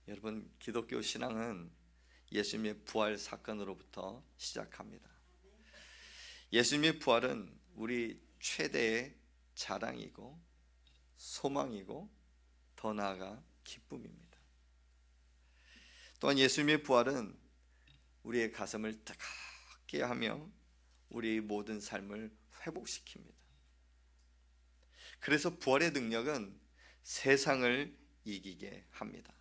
여러분, 기독교 신앙은 예수님의 부활 사건으로부터 시작합니다. 예수님의 부활은 우리 최대의 자랑이고 소망이고 더 나아가 기쁨입니다. 또한 예수님의 부활은 우리의 가슴을 뜨겁게 하며 우리의 모든 삶을 회복시킵니다. 그래서 부활의 능력은 세상을 이기게 합니다.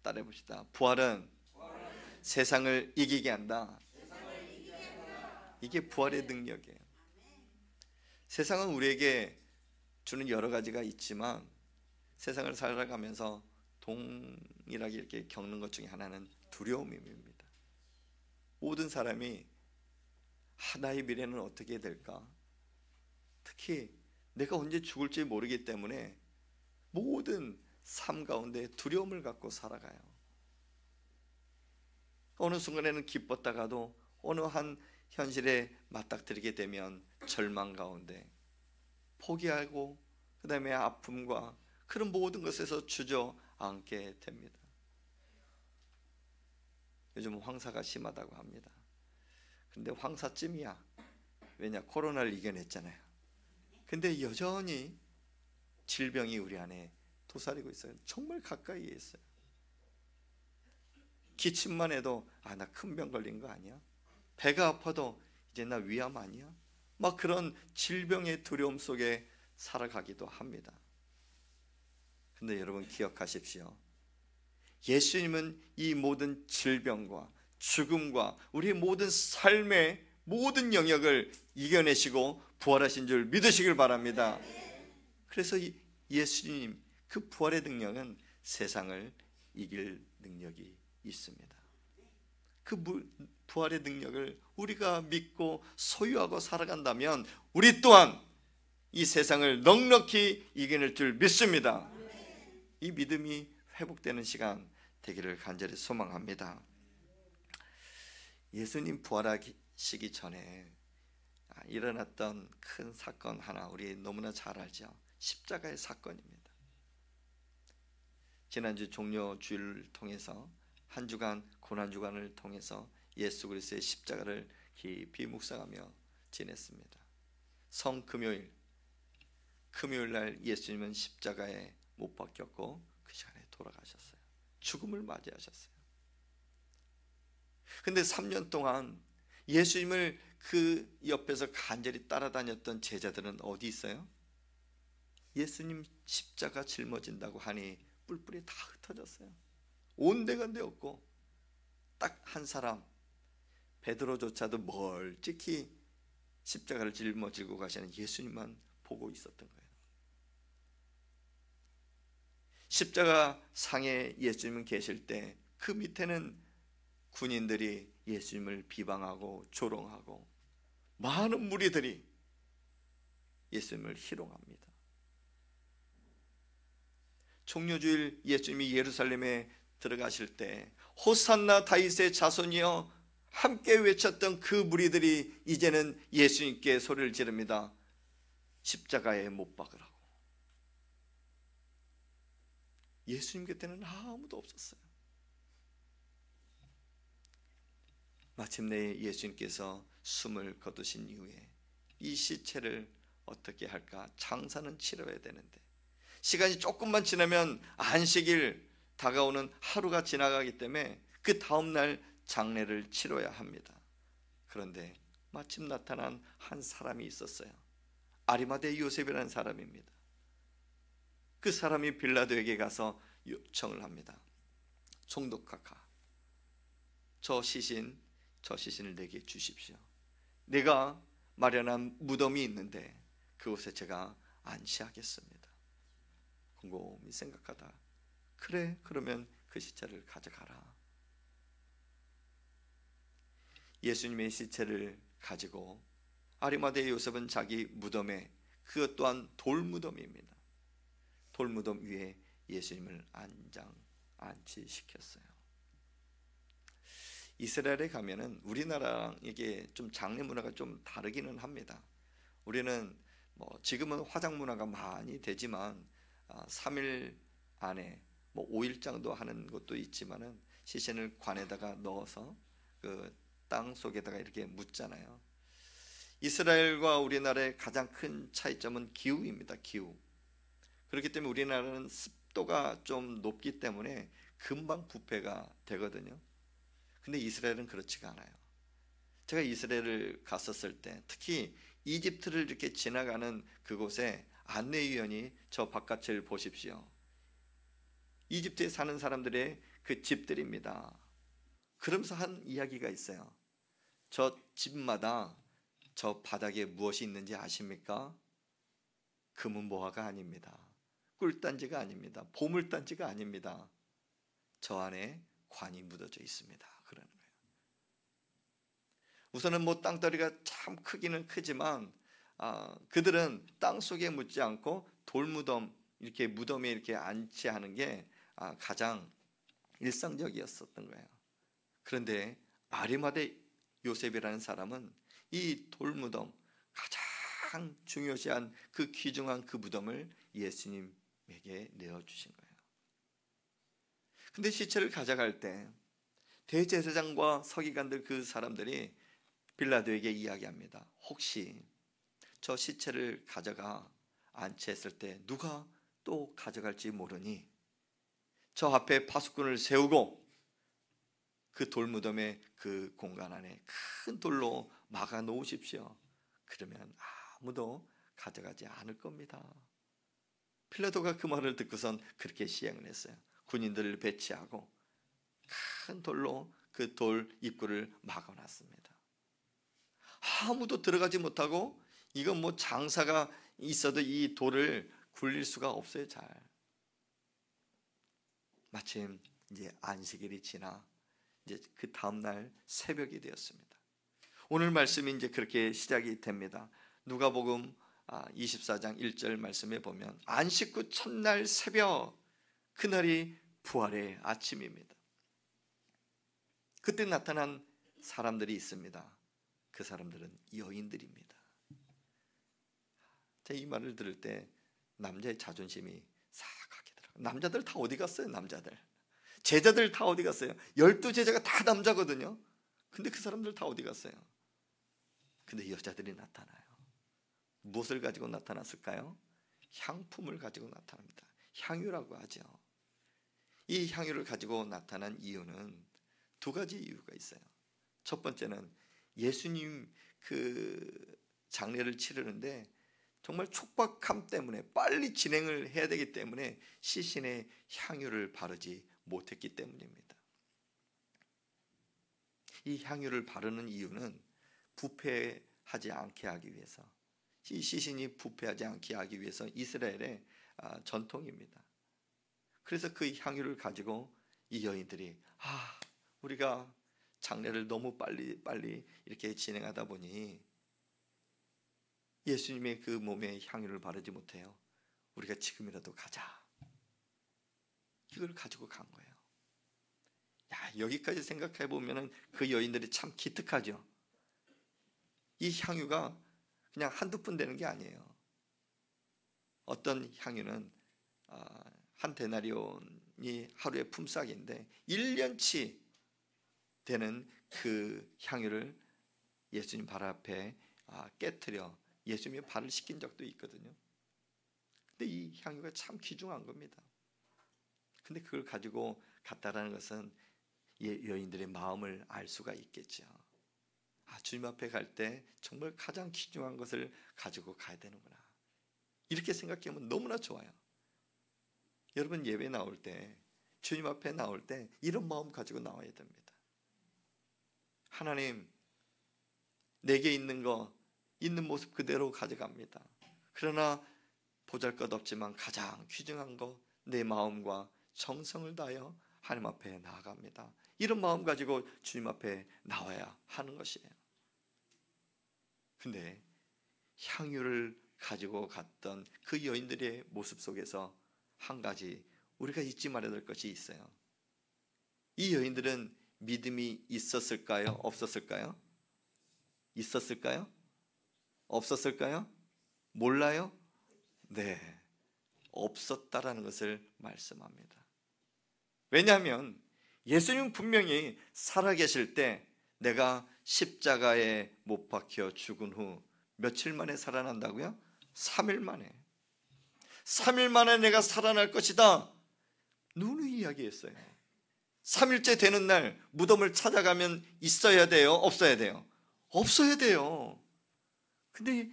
따라해 봅시다. 부활은 세상을 이기게 한다. 이게 부활의 능력이에요. 세상은 우리에게 주는 여러 가지가 있지만 세상을 살아가면서 동일하게 이렇게 겪는 것 중에 하나는 두려움입니다. 모든 사람이 나의 미래는 어떻게 될까? 특히 내가 언제 죽을지 모르기 때문에 모든 삶 가운데 두려움을 갖고 살아가요. 어느 순간에는 기뻤다가도 어느 한 현실에 맞닥뜨리게 되면 절망 가운데 포기하고 그 다음에 아픔과 그런 모든 것에서 주저앉게 됩니다. 요즘 황사가 심하다고 합니다. 근데 황사쯤이야. 왜냐? 코로나를 이겨냈잖아요. 근데 여전히 질병이 우리 안에 도사리고 있어요. 정말 가까이에 있어요. 기침만 해도 나 큰 병 걸린 거 아니야? 배가 아파도 이제 나 위암 아니야? 막 그런 질병의 두려움 속에 살아가기도 합니다. 근데 여러분 기억하십시오. 예수님은 이 모든 질병과 죽음과 우리의 모든 삶의 모든 영역을 이겨내시고 부활하신 줄 믿으시길 바랍니다. 그래서 예수님 그 부활의 능력은 세상을 이길 능력이 있습니다. 그 부활의 능력을 우리가 믿고 소유하고 살아간다면 우리 또한 이 세상을 넉넉히 이겨낼 줄 믿습니다. 이 믿음이 회복되는 시간 되기를 간절히 소망합니다. 예수님 부활하시기 전에 일어났던 큰 사건 하나 우리 너무나 잘 알죠. 십자가의 사건입니다. 지난주 종료주일을 통해서 한 주간 고난주간을 통해서 예수 그리스도의 십자가를 깊이 묵상하며 지냈습니다. 성금요일 금요일날 예수님은 십자가에 못 박혔고 그 시간에 돌아가셨어요. 죽음을 맞이하셨어요. 근데 3년 동안 예수님을 그 옆에서 간절히 따라다녔던 제자들은 어디 있어요? 예수님 십자가 짊어진다고 하니 뿔뿔이 다 흩어졌어요. 온데간데 없고 딱 한 사람 베드로조차도 멀찍이 십자가를 짊어지고 가시는 예수님만 보고 있었던 거예요. 십자가 상에 예수님은 계실 때 그 밑에는 군인들이 예수님을 비방하고 조롱하고 많은 무리들이 예수님을 희롱합니다. 종료주일 예수님이 예루살렘에 들어가실 때 호산나 다윗의 자손이여 함께 외쳤던 그 무리들이 이제는 예수님께 소리를 지릅니다. 십자가에 못 박으라고. 예수님 곁에는 아무도 없었어요. 마침내 예수님께서 숨을 거두신 이후에 이 시체를 어떻게 할까? 장사는 치러야 되는데 시간이 조금만 지나면 안식일 다가오는 하루가 지나가기 때문에 그 다음날 장례를 치러야 합니다. 그런데 마침 나타난 한 사람이 있었어요. 아리마대 요셉이라는 사람입니다. 그 사람이 빌라도에게 가서 요청을 합니다. 총독각하, 저 시신을 내게 주십시오. 내가 마련한 무덤이 있는데 그곳에 제가 안치하겠습니다. 곰곰이 생각하다 그래, 그러면 그 시체를 가져가라. 예수님의 시체를 가지고 아리마대 요셉은 자기 무덤에, 그것 또한 돌무덤입니다. 돌무덤 위에 예수님을 안치시켰어요. 이스라엘에 가면은 우리나라랑 이게 좀 장례 문화가 좀 다르기는 합니다. 우리는 지금은 화장 문화가 많이 되지만 3일 안에 뭐 5일장도 하는 것도 있지만은 시신을 관에다가 넣어서 그 땅 속에다가 이렇게 묻잖아요. 이스라엘과 우리나라의 가장 큰 차이점은 기후입니다. 기후. 그렇기 때문에 우리나라는 습도가 좀 높기 때문에 금방 부패가 되거든요. 근데 이스라엘은 그렇지가 않아요. 제가 이스라엘을 갔었을 때 특히 이집트를 이렇게 지나가는 그곳에 안내위원이 저 바깥을 보십시오. 이집트에 사는 사람들의 그 집들입니다. 그러면서 한 이야기가 있어요. 저 집마다 저 바닥에 무엇이 있는지 아십니까? 금은보화가 아닙니다. 꿀단지가 아닙니다. 보물단지가 아닙니다. 저 안에 관이 묻어져 있습니다. 그러는 거예요. 우선은 뭐 땅덩어리가 참 크기는 크지만 그들은 땅 속에 묻지 않고 돌무덤 이렇게 무덤에 이렇게 안치하는 게 가장 일상적이었었던 거예요. 그런데 아리마대 요셉이라는 사람은 이 돌무덤 가장 중요시한 그 귀중한 그 무덤을 예수님에게 내어주신 거예요. 근데 시체를 가져갈 때 대제사장과 서기관들 그 사람들이 빌라도에게 이야기합니다. 혹시 저 시체를 가져가 안치했을 때 누가 또 가져갈지 모르니 저 앞에 파수꾼을 세우고 그 돌무덤의 그 공간 안에 큰 돌로 막아 놓으십시오. 그러면 아무도 가져가지 않을 겁니다. 빌라도가 그 말을 듣고선 그렇게 시행을 했어요. 군인들을 배치하고 큰 돌로 그 돌 입구를 막아놨습니다. 아무도 들어가지 못하고 이건 뭐 장사가 있어도 이 돌을 굴릴 수가 없어요. 잘. 마침 이제 안식일이 지나 이제 그 다음날 새벽이 되었습니다. 오늘 말씀이 이제 그렇게 시작이 됩니다. 누가복음 24장 1절 말씀에 보면 안식 후 첫날 새벽, 그날이 부활의 아침입니다. 그때 나타난 사람들이 있습니다. 그 사람들은 여인들입니다. 제가 이 말을 들을 때 남자의 자존심이 싹 가기더라고요. 남자들 다 어디 갔어요? 남자들 제자들 다 어디 갔어요? 12제자가 다 남자거든요. 근데 그 사람들 다 어디 갔어요? 근데 여자들이 나타나요. 무엇을 가지고 나타났을까요? 향품을 가지고 나타납니다. 향유라고 하죠. 이 향유를 가지고 나타난 이유는 두 가지 이유가 있어요. 첫 번째는 예수님 그 장례를 치르는데 정말 촉박함 때문에 빨리 진행을 해야 되기 때문에 시신에 향유를 바르지 못했기 때문입니다. 이 향유를 바르는 이유는 부패하지 않게 하기 위해서, 이 시신이 부패하지 않게 하기 위해서 이스라엘의 전통입니다. 그래서 그 향유를 가지고 이 여인들이 우리가 장례를 너무 빨리 이렇게 진행하다 보니 예수님의 그 몸에 향유를 바르지 못해요. 우리가 지금이라도 가자. 이걸 가지고 간 거예요. 여기까지 생각해 보면 그 여인들이 참 기특하죠. 이 향유가 그냥 한두 푼 되는 게 아니에요. 어떤 향유는 한 데나리온이 하루의 품삯인데 1년치 되는 그 향유를 예수님 발 앞에 깨트려 예수님의 발을 씻긴 적도 있거든요. 근데 이 향유가 참 귀중한 겁니다. 근데 그걸 가지고 갔다라는 것은 여인들의 마음을 알 수가 있겠죠. 주님 앞에 갈 때 정말 가장 귀중한 것을 가지고 가야 되는구나. 이렇게 생각하면 너무나 좋아요. 여러분 예배 나올 때, 주님 앞에 나올 때 이런 마음 가지고 나와야 됩니다. 하나님, 내게 있는 거 있는 모습 그대로 가져갑니다. 그러나 보잘것없지만 가장 귀중한 거 내 마음과 정성을 다하여 하나님 앞에 나아갑니다. 이런 마음 가지고 주님 앞에 나와야 하는 것이에요. 근데 향유를 가지고 갔던 그 여인들의 모습 속에서 한 가지 우리가 잊지 말아야 될 것이 있어요. 이 여인들은 믿음이 있었을까요? 없었을까요? 있었을까요? 없었을까요? 몰라요? 네, 없었다라는 것을 말씀합니다. 왜냐하면 예수님은 분명히 살아계실 때 내가 십자가에 못 박혀 죽은 후 며칠 만에 살아난다고요? 3일 만에. 3일 만에 내가 살아날 것이다, 누누이 이야기했어요. 3일째 되는 날 무덤을 찾아가면 있어야 돼요? 없어야 돼요? 없어야 돼요. 근데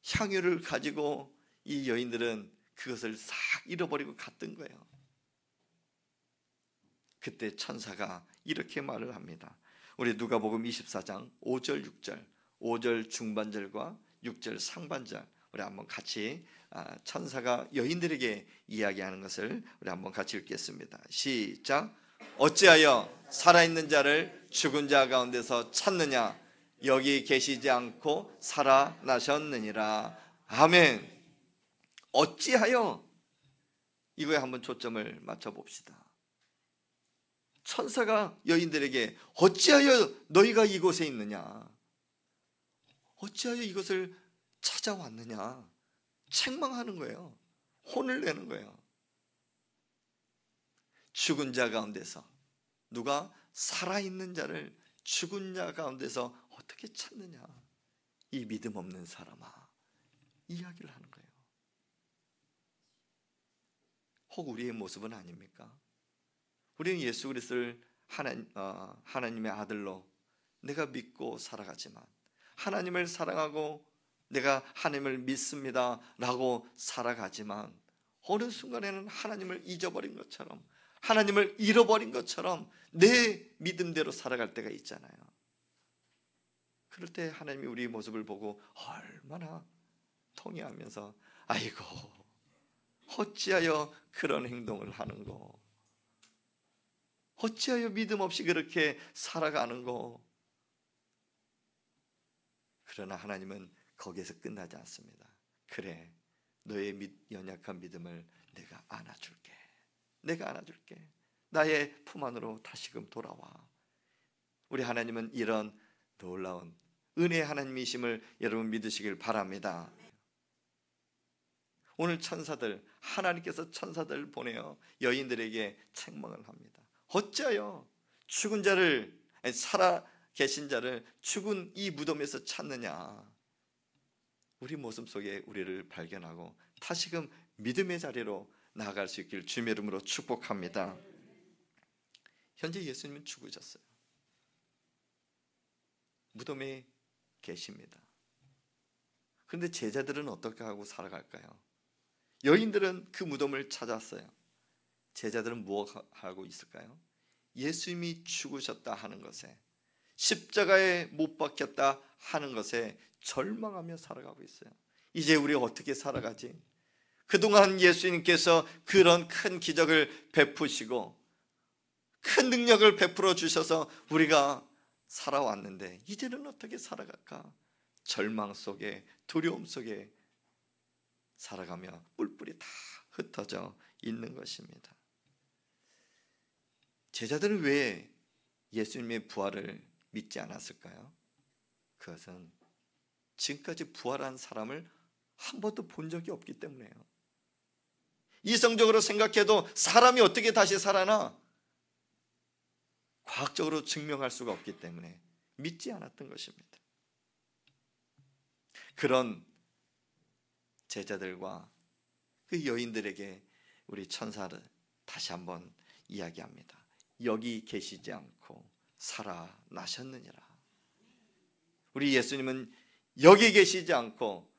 향유를 가지고 이 여인들은 그것을 싹 잃어버리고 갔던 거예요. 그때 천사가 이렇게 말을 합니다. 우리 누가복음 24장 5절 6절, 5절 중반절과 6절 상반절, 우리 한번 같이 천사가 여인들에게 이야기하는 것을 우리 한번 같이 읽겠습니다. 시작. 어찌하여 살아있는 자를 죽은 자 가운데서 찾느냐? 여기 계시지 않고 살아나셨느니라. 아멘. 어찌하여, 이거에 한번 초점을 맞춰봅시다. 천사가 여인들에게 어찌하여 너희가 이곳에 있느냐, 어찌하여 이것을 찾아왔느냐 책망하는 거예요. 혼을 내는 거예요. 죽은 자 가운데서, 누가 살아있는 자를 죽은 자 가운데서 어떻게 찾느냐, 이 믿음 없는 사람아, 이야기를 하는 거예요. 혹 우리의 모습은 아닙니까? 우리는 예수 그리스도를 하나님의 아들로 내가 믿고 살아가지만, 하나님을 사랑하고 내가 하나님을 믿습니다 라고 살아가지만, 어느 순간에는 하나님을 잊어버린 것처럼, 하나님을 잃어버린 것처럼 내 믿음대로 살아갈 때가 있잖아요. 그럴 때 하나님이 우리 모습을 보고 얼마나 통회하면서 아이고 어찌하여 그런 행동을 하는고, 어찌하여 믿음 없이 그렇게 살아가는고. 그러나 하나님은 거기에서 끝나지 않습니다. 그래, 너의 연약한 믿음을 내가 안아줄게. 내가 안아줄게. 나의 품 안으로 다시금 돌아와. 우리 하나님은 이런 놀라운 은혜의 하나님이심을 여러분 믿으시길 바랍니다. 오늘 천사들, 하나님께서 천사들을 보내어 여인들에게 책망을 합니다. 어찌하여 죽은 자를, 살아 계신 자를 죽은 이 무덤에서 찾느냐. 우리 모습 속에 우리를 발견하고 다시금 믿음의 자리로 나아갈 수 있길 주님의 이름으로 축복합니다. 현재 예수님은 죽으셨어요. 무덤에 계십니다. 그런데 제자들은 어떻게 하고 살아갈까요? 여인들은 그 무덤을 찾았어요. 제자들은 무엇하고 있을까요? 예수님이 죽으셨다 하는 것에, 십자가에 못 박혔다 하는 것에 절망하며 살아가고 있어요. 이제 우리 어떻게 살아가지? 그동안 예수님께서 그런 큰 기적을 베푸시고 큰 능력을 베풀어 주셔서 우리가 살아왔는데 이제는 어떻게 살아갈까? 절망 속에, 두려움 속에 살아가며 뿔뿔이 다 흩어져 있는 것입니다. 제자들은 왜 예수님의 부활을 믿지 않았을까요? 그것은 지금까지 부활한 사람을 한 번도 본 적이 없기 때문에요. 이성적으로 생각해도 사람이 어떻게 다시 살아나? 과학적으로 증명할 수가 없기 때문에 믿지 않았던 것입니다. 그런 제자들과 그 여인들에게 우리 천사를 다시 한번 이야기합니다. 여기 계시지 않고 살아나셨느니라. 우리 예수님은 여기 계시지 않고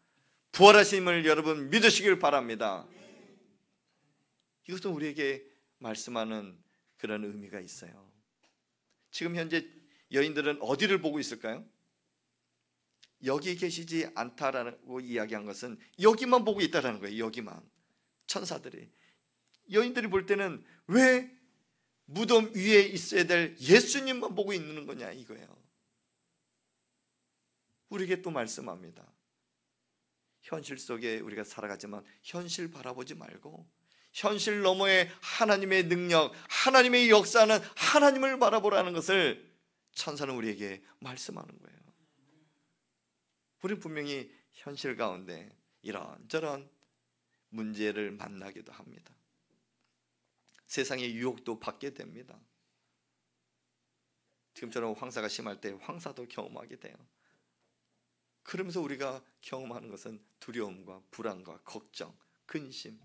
부활하심을 여러분 믿으시길 바랍니다. 이것은 우리에게 말씀하는 그런 의미가 있어요. 지금 현재 여인들은 어디를 보고 있을까요? 여기 계시지 않다라고 이야기한 것은 여기만 보고 있다라는 거예요. 여기만. 천사들이, 여인들이 볼 때는 왜 무덤 위에 있어야 될 예수님만 보고 있는 거냐 이거예요. 우리에게 또 말씀합니다. 현실 속에 우리가 살아가지만 현실 바라보지 말고 현실 너머의 하나님의 능력, 하나님의 역사는 하나님을 바라보라는 것을 천사는 우리에게 말씀하는 거예요. 우리는 분명히 현실 가운데 이런저런 문제를 만나기도 합니다. 세상의 유혹도 받게 됩니다. 지금처럼 황사가 심할 때 황사도 경험하게 돼요. 그러면서 우리가 경험하는 것은 두려움과 불안과 걱정, 근심.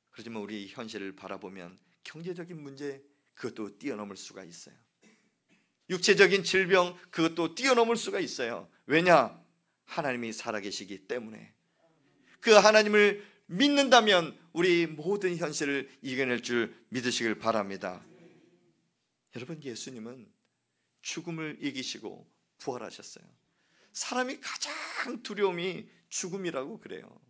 그렇지만 우리 현실을 바라보면 경제적인 문제, 그것도 뛰어넘을 수가 있어요. 육체적인 질병, 그것도 뛰어넘을 수가 있어요. 왜냐? 하나님이 살아계시기 때문에. 그 하나님을 믿는다면 우리 모든 현실을 이겨낼 줄 믿으시길 바랍니다. 여러분, 예수님은 죽음을 이기시고 부활하셨어요. 사람이 가장 두려움이 죽음이라고 그래요.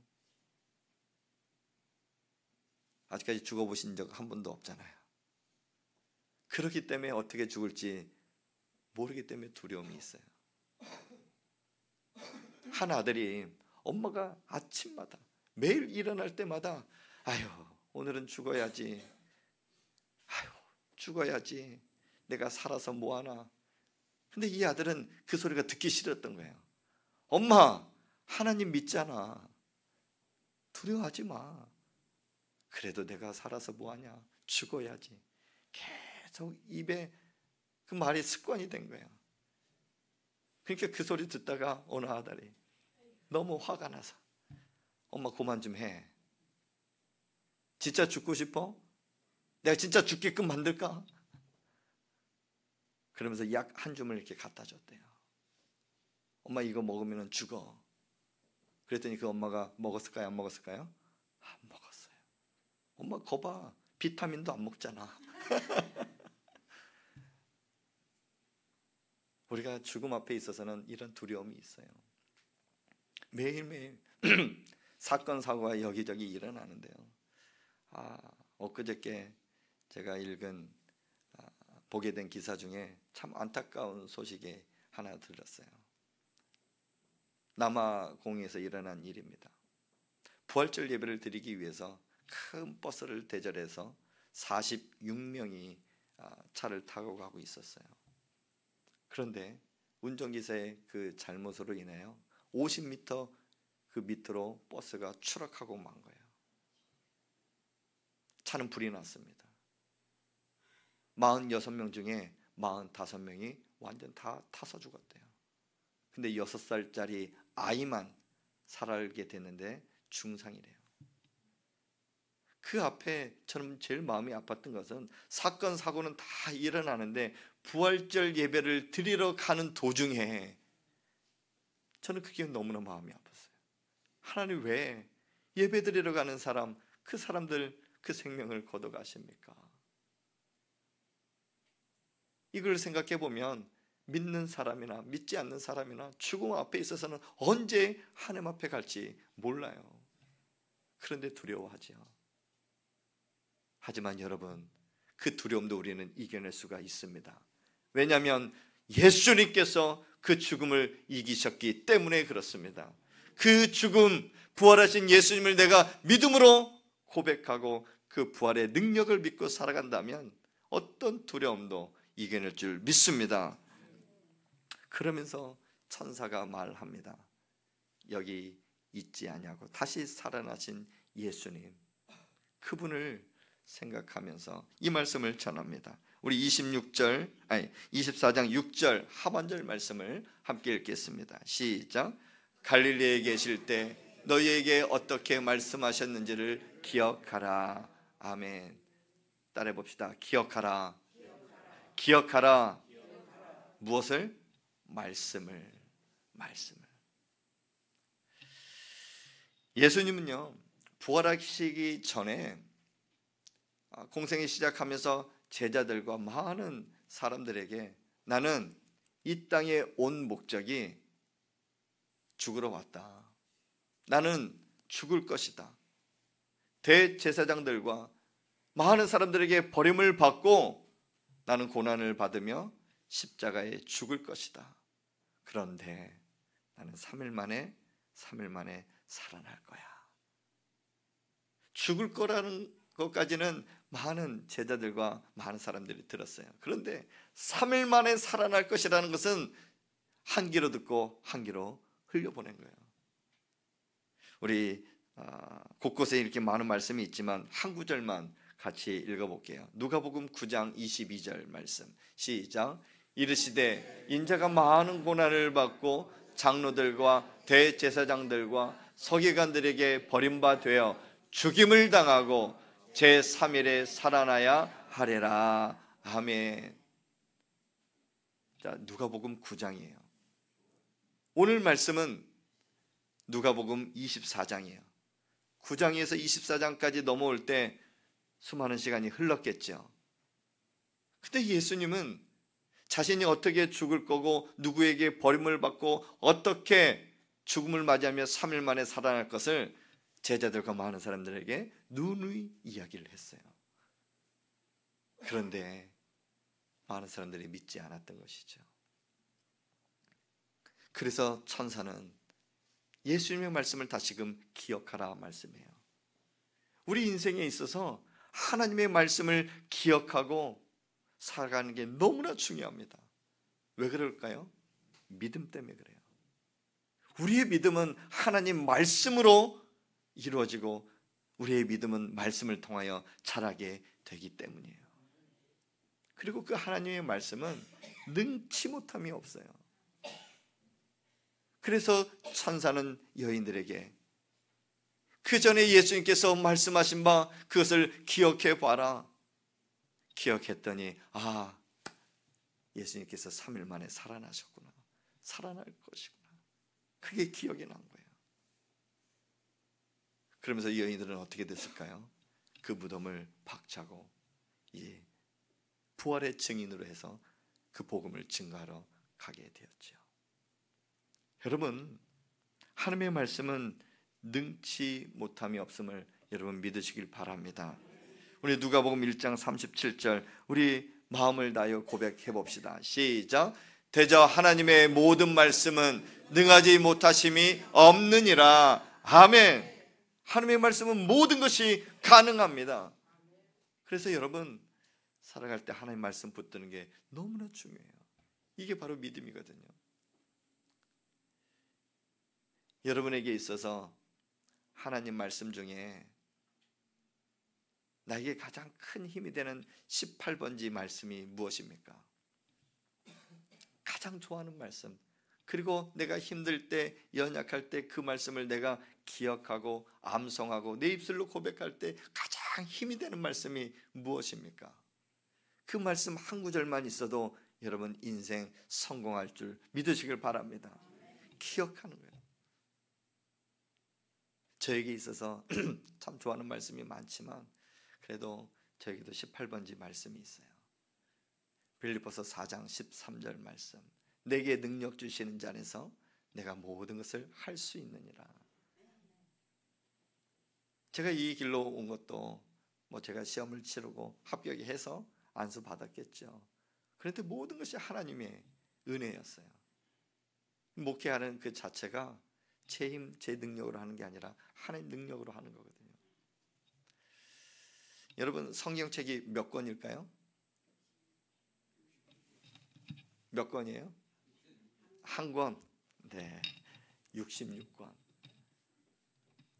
아직까지 죽어보신 적 한 번도 없잖아요. 그렇기 때문에 어떻게 죽을지 모르기 때문에 두려움이 있어요. 한 아들이 엄마가 아침마다 매일 일어날 때마다 아유, 오늘은 죽어야지, 아유, 죽어야지, 내가 살아서 뭐하나. 근데 이 아들은 그 소리가 듣기 싫었던 거예요. 엄마, 하나님 믿잖아, 두려워하지 마. 그래도 내가 살아서 뭐하냐, 죽어야지. 계속 입에 그 말이 습관이 된 거예요. 그러니까 그 소리 듣다가 어느 아들이 너무 화가 나서 엄마 그만 좀 해. 진짜 죽고 싶어? 내가 진짜 죽게끔 만들까? 그러면서 약 한 줌을 이렇게 갖다 줬대요. 엄마 이거 먹으면 죽어. 그랬더니 그 엄마가 먹었을까요? 안 먹었을까요? 안 먹었어요. 엄마 거봐, 비타민도 안 먹잖아. 우리가 죽음 앞에 있어서는 이런 두려움이 있어요. 매일매일 사건 사고가 여기저기 일어나는데요. 엊그저께 제가 보게 된 기사 중에 참 안타까운 소식이 하나 들었어요. 남아공에서 일어난 일입니다. 부활절 예배를 드리기 위해서 큰 버스를 대절해서 46명이 차를 타고 가고 있었어요. 그런데 운전기사의 그 잘못으로 인하여 50m 그 밑으로 버스가 추락하고 만 거예요. 차는 불이 났습니다. 46명 중에 45명이 완전 다 타서 죽었대요. 근데 6살짜리 아이만 살아게 됐는데 중상이래요. 그 앞에 저는 제일 마음이 아팠던 것은 사건 사고는 다 일어나는데 부활절 예배를 드리러 가는 도중에 저는 그게 너무나 마음이 아팠어요. 하나님 왜 예배 드리러 가는 사람, 그 사람들 그 생명을 걷어가십니까? 이걸 생각해 보면 믿는 사람이나 믿지 않는 사람이나 죽음 앞에 있어서는 언제 하나님 앞에 갈지 몰라요. 그런데 두려워하죠. 하지만 여러분, 그 두려움도 우리는 이겨낼 수가 있습니다. 왜냐하면 예수님께서 그 죽음을 이기셨기 때문에 그렇습니다. 그 죽음, 부활하신 예수님을 내가 믿음으로 고백하고 그 부활의 능력을 믿고 살아간다면 어떤 두려움도 이겨낼 줄 믿습니다. 그러면서 천사가 말합니다. 여기 있지 않냐고. 다시 살아나신 예수님, 그분을 생각하면서 이 말씀을 전합니다. 우리 24장 6절 하반절 말씀을 함께 읽겠습니다. 시작. 갈릴리에 계실 때 너희에게 어떻게 말씀하셨는지를 기억하라. 아멘. 따라해 봅시다. 기억하라. 기억하라. 무엇을? 말씀을. 예수님은요, 부활하시기 전에 공생이 시작하면서 제자들과 많은 사람들에게 나는 이 땅에 온 목적이 죽으러 왔다. 나는 죽을 것이다. 대제사장들과 많은 사람들에게 버림을 받고 나는 고난을 받으며 십자가에 죽을 것이다. 그런데 나는 3일 만에 살아날 거야. 죽을 거라는 것까지는 많은 제자들과 많은 사람들이 들었어요. 그런데 3일 만에 살아날 것이라는 것은 한 귀로 듣고 한 귀로 흘려보낸 거예요. 우리 곳곳에 이렇게 많은 말씀이 있지만 한 구절만 같이 읽어볼게요. 누가복음 9장 22절 말씀 시작. 이르시되 인자가 많은 고난을 받고 장로들과 대제사장들과 서기관들에게 버림받아 죽임을 당하고 제3일에 살아나야 하리라. 아멘. 자, 누가복음 9장이에요. 오늘 말씀은 누가복음 24장이에요. 9장에서 24장까지 넘어올 때 수많은 시간이 흘렀겠죠. 근데 예수님은 자신이 어떻게 죽을 거고 누구에게 버림을 받고 어떻게 죽음을 맞이하며 3일 만에 살아날 것을 제자들과 많은 사람들에게 누누이 이야기를 했어요. 그런데 많은 사람들이 믿지 않았던 것이죠. 그래서 천사는 예수님의 말씀을 다시금 기억하라 말씀해요. 우리 인생에 있어서 하나님의 말씀을 기억하고 살아가는 게 너무나 중요합니다. 왜 그럴까요? 믿음 때문에 그래요. 우리의 믿음은 하나님 말씀으로 이루어지고 우리의 믿음은 말씀을 통하여 자라게 되기 때문이에요. 그리고 그 하나님의 말씀은 능치 못함이 없어요. 그래서 천사는 여인들에게 그 전에 예수님께서 말씀하신 바 그것을 기억해 봐라. 기억했더니 예수님께서 3일 만에 살아나셨구나. 살아날 것이구나. 그게 기억이 난 거예요. 그러면서 여인들은 어떻게 됐을까요? 그 무덤을 박차고 부활의 증인으로 해서 그 복음을 증거하러 가게 되었죠. 여러분, 하나님의 말씀은 능치 못함이 없음을 여러분 믿으시길 바랍니다. 우리 누가복음 1장 37절 우리 마음을 다하여 고백해 봅시다. 시작. 대저 하나님의 모든 말씀은 능하지 못하심이 없느니라. 아멘. 하나님의 말씀은 모든 것이 가능합니다. 그래서 여러분 살아갈 때 하나님의 말씀 붙드는 게 너무나 중요해요. 이게 바로 믿음이거든요. 여러분에게 있어서 하나님 말씀 중에 나에게 가장 큰 힘이 되는 18번지 말씀이 무엇입니까? 가장 좋아하는 말씀, 그리고 내가 힘들 때, 연약할 때 그 말씀을 내가 기억하고 암송하고 내 입술로 고백할 때 가장 힘이 되는 말씀이 무엇입니까? 그 말씀 한 구절만 있어도 여러분 인생 성공할 줄 믿으시길 바랍니다. 기억하는 거예요. 저에게 있어서 참 좋아하는 말씀이 많지만 그래도 저에게도 18번지 말씀이 있어요. 빌립보서 4장 13절 말씀. 내게 능력 주시는 자 안에서 내가 모든 것을 할 수 있느니라. 제가 이 길로 온 것도 제가 시험을 치르고 합격해서 안수 받았겠죠. 그런데 모든 것이 하나님의 은혜였어요. 목회하는 그 자체가 제 힘, 제 능력으로 하는 게 아니라 하나님 능력으로 하는 거거든요. 여러분 성경책이 몇 권일까요? 몇 권이에요? 한 권. 네, 66권.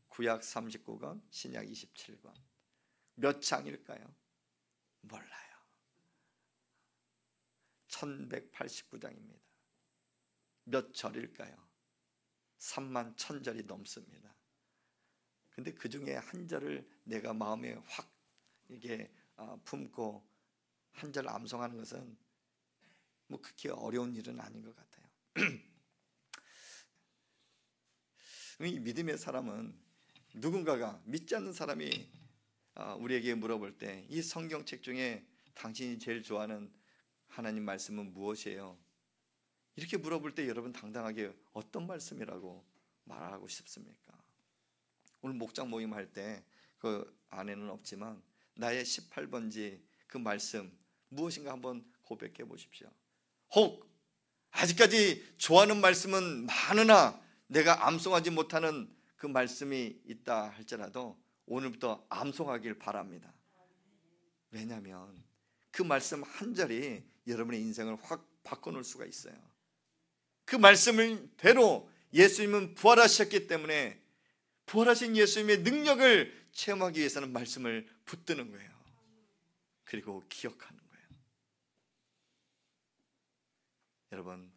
구약 39권, 신약 27권. 몇 장일까요? 몰라요. 1189장입니다. 몇 절일까요? 3만 1000절이 넘습니다. 근데 그 중에 한 절을 내가 마음에 확 이게 품고 한 절 암송하는 것은 그렇게 어려운 일은 아닌 것 같아요. 이 믿음의 사람은 누군가가 믿지 않는 사람이 우리에게 물어볼 때 이 성경책 중에 당신이 제일 좋아하는 하나님 말씀은 무엇이에요? 이렇게 물어볼 때 여러분 당당하게 어떤 말씀이라고 말하고 싶습니까? 오늘 목장 모임 할 때 그 안에는 없지만 나의 18번지 그 말씀 무엇인가 한번 고백해 보십시오. 혹 아직까지 좋아하는 말씀은 많으나 내가 암송하지 못하는 그 말씀이 있다 할지라도 오늘부터 암송하길 바랍니다. 왜냐하면 그 말씀 한 절이 여러분의 인생을 확 바꿔놓을 수가 있어요. 그 말씀을 대로 예수님은 부활하셨기 때문에 부활하신 예수님의 능력을 체험하기 위해서는 말씀을 붙드는 거예요. 그리고 기억하는 거예요. 여러분,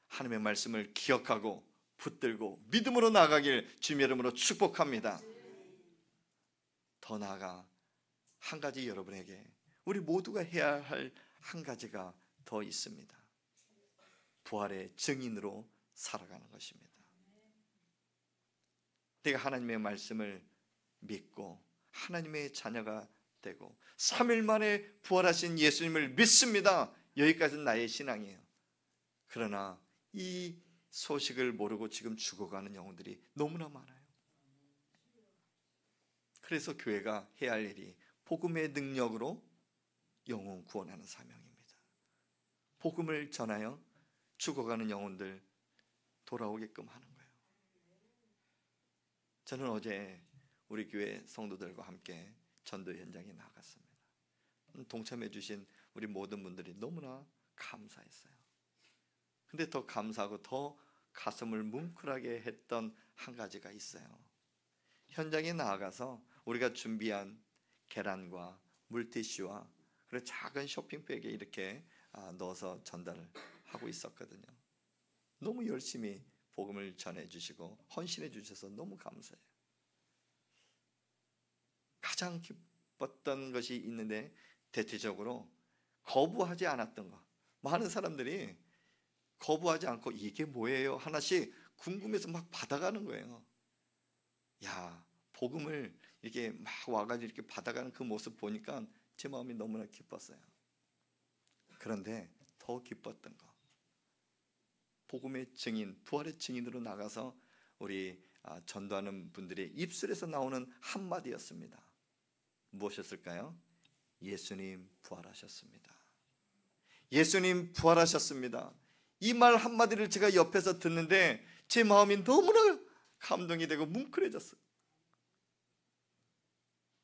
하나님의 말씀을 기억하고 붙들고 믿음으로 나아가길 주님의 이름으로 축복합니다. 더 나아가 한 가지 여러분에게 우리 모두가 해야 할 한 가지가 더 있습니다. 부활의 증인으로 살아가는 것입니다. 내가 하나님의 말씀을 믿고 하나님의 자녀가 되고 3일 만에 부활하신 예수님을 믿습니다. 여기까지는 나의 신앙이에요. 그러나 이 소식을 모르고 지금 죽어가는 영혼들이 너무나 많아요. 그래서 교회가 해야 할 일이 복음의 능력으로 영혼 구원하는 사명입니다. 복음을 전하여 죽어가는 영혼들 돌아오게끔 하는 거예요. 저는 어제 우리 교회 성도들과 함께 전도 현장에 나갔습니다. 동참해 주신 우리 모든 분들이 너무나 감사했어요. 근데 더 감사하고 더 가슴을 뭉클하게 했던 한 가지가 있어요. 현장에 나아가서 우리가 준비한 계란과 물티슈와 그리고 작은 쇼핑백에 이렇게 넣어서 전달을 하고 있었거든요. 너무 열심히 복음을 전해주시고 헌신해 주셔서 너무 감사해요. 가장 기뻤던 것이 있는데 대체적으로 거부하지 않았던 것. 많은 사람들이 거부하지 않고 이게 뭐예요? 하나씩 궁금해서 막 받아가는 거예요. 야, 복음을 이렇게 막 와가지고 이렇게 받아가는 그 모습 보니까 제 마음이 너무나 기뻤어요. 그런데 더 기뻤던 거, 복음의 증인, 부활의 증인으로 나가서 우리 전도하는 분들의 입술에서 나오는 한마디였습니다. 무엇이었을까요? 예수님 부활하셨습니다. 예수님 부활하셨습니다. 이 말 한마디를 제가 옆에서 듣는데 제 마음이 너무나 감동이 되고 뭉클해졌어요.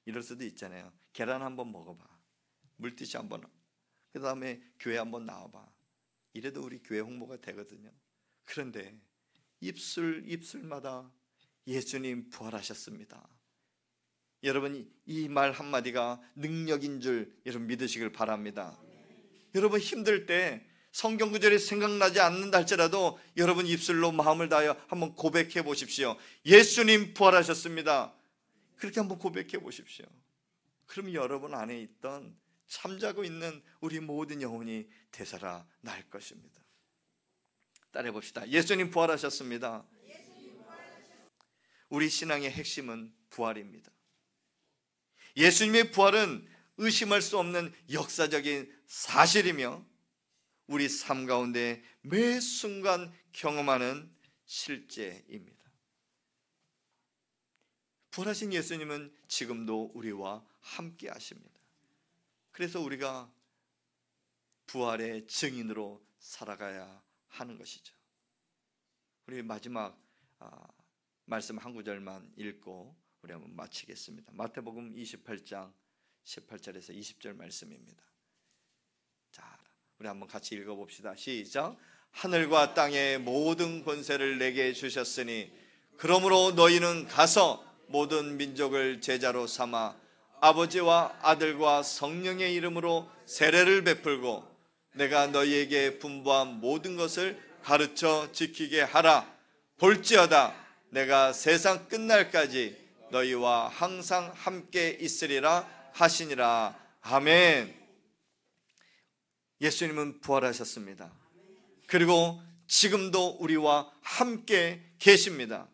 이럴 수도 있잖아요. 계란 한번 먹어봐, 물티슈 한번, 그 다음에 교회 한번 나와봐. 이래도 우리 교회 홍보가 되거든요. 그런데 입술마다 예수님 부활하셨습니다. 여러분, 이 말 한마디가 능력인 줄 여러분 믿으시길 바랍니다. 여러분, 힘들 때 성경 구절이 생각나지 않는다 할지라도 여러분 입술로 마음을 다하여 한번 고백해 보십시오. 예수님 부활하셨습니다. 그렇게 한번 고백해 보십시오. 그럼 여러분 안에 있던 잠자고 있는 우리 모든 영혼이 되살아날 것입니다. 따라해 봅시다. 예수님 부활하셨습니다. 우리 신앙의 핵심은 부활입니다. 예수님의 부활은 의심할 수 없는 역사적인 사실이며 우리 삶 가운데 매 순간 경험하는 실제입니다. 부활하신 예수님은 지금도 우리와 함께 하십니다. 그래서 우리가 부활의 증인으로 살아가야 하는 것이죠. 우리 마지막 말씀 한 구절만 읽고 우리 한번 마치겠습니다. 마태복음 28장 18절에서 20절 말씀입니다. 자, 우리 한번 같이 읽어봅시다. 시작. 하늘과 땅의 모든 권세를 내게 주셨으니 그러므로 너희는 가서 모든 민족을 제자로 삼아 아버지와 아들과 성령의 이름으로 세례를 베풀고 내가 너희에게 분부한 모든 것을 가르쳐 지키게 하라. 볼지어다 내가 세상 끝날까지 너희와 항상 함께 있으리라 하시니라. 아멘. 예수님은 부활하셨습니다. 그리고 지금도 우리와 함께 계십니다.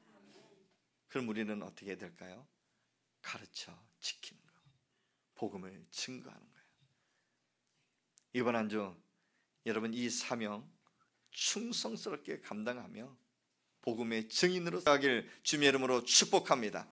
그럼 우리는 어떻게 해야 될까요? 가르쳐 지키는 거, 복음을 증거하는 거예요. 이번 한 주 여러분 이 사명 충성스럽게 감당하며 복음의 증인으로 살아가길 주님의 이름으로 축복합니다.